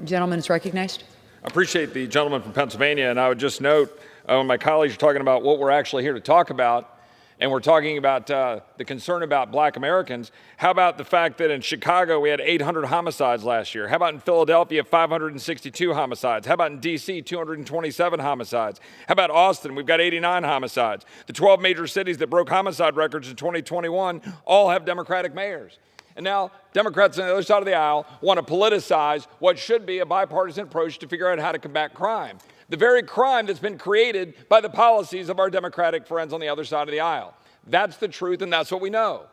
Gentleman is recognized. I appreciate the gentleman from Pennsylvania, and I would just note when my colleagues are talking about what we're actually here to talk about, and we're talking about the concern about black Americans, how about the fact that in Chicago we had 800 homicides last year? How about in Philadelphia, 562 homicides? How about in D.C., 227 homicides? How about Austin? We've got 89 homicides. The 12 major cities that broke homicide records in 2021 all have Democratic mayors. And now Democrats on the other side of the aisle want to politicize what should be a bipartisan approach to figure out how to combat crime. The very crime that's been created by the policies of our Democratic friends on the other side of the aisle. That's the truth, and that's what we know.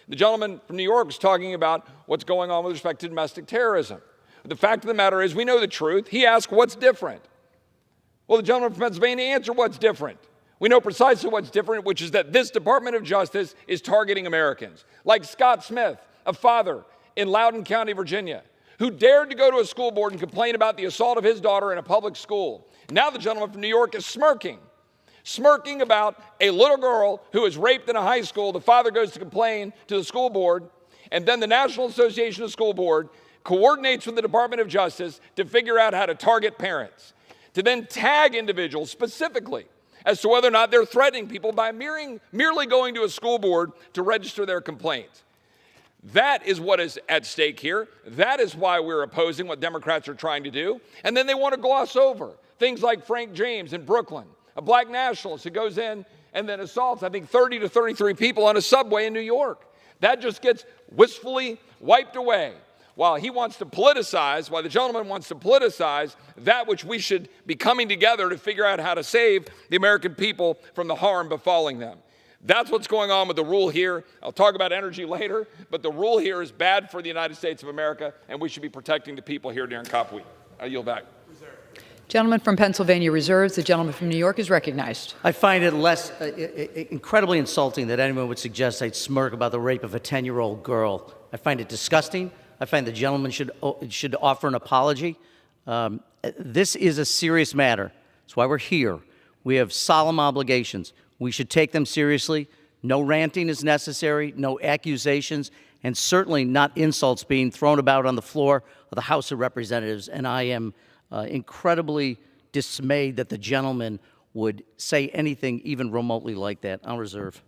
The gentleman from New York is talking about what's going on with respect to domestic terrorism. The fact of the matter is we know the truth. He asked what's different. Well, the gentleman from Pennsylvania answered what's different. We know precisely what's different, which is that this Department of Justice is targeting Americans. Like Scott Smith, a father in Loudoun County, Virginia, who dared to go to a school board and complain about the assault of his daughter in a public school. Now the gentleman from New York is smirking about a little girl who was raped in a high school. The father goes to complain to the school board, and then the National Association of School Board coordinates with the Department of Justice to figure out how to target parents, to then tag individuals specifically as to whether or not they're threatening people by merely going to a school board to register their complaint. That is what is at stake here. That is why we're opposing what Democrats are trying to do. And then they want to gloss over things like Frank James in Brooklyn, a black nationalist who goes in and then assaults, I think, 30 to 33 people on a subway in New York. That just gets wistfully wiped away while he wants to politicize, while the gentleman wants to politicize that which we should be coming together to figure out how to save the American people from the harm befalling them. That's what's going on with the rule here. I'll talk about energy later, but the rule here is bad for the United States of America, and we should be protecting the people here during COP week. I yield back. Gentleman from Pennsylvania reserves. The gentleman from New York is recognized. I find it incredibly insulting that anyone would suggest I'd smirk about the rape of a 10-year-old girl. I find it disgusting. I find the gentleman should offer an apology. This is a serious matter. That's why we're here. We have solemn obligations. We should take them seriously. No ranting is necessary, no accusations, and certainly not insults being thrown about on the floor of the House of Representatives. And I am incredibly dismayed that the gentleman would say anything even remotely like that. I'll reserve.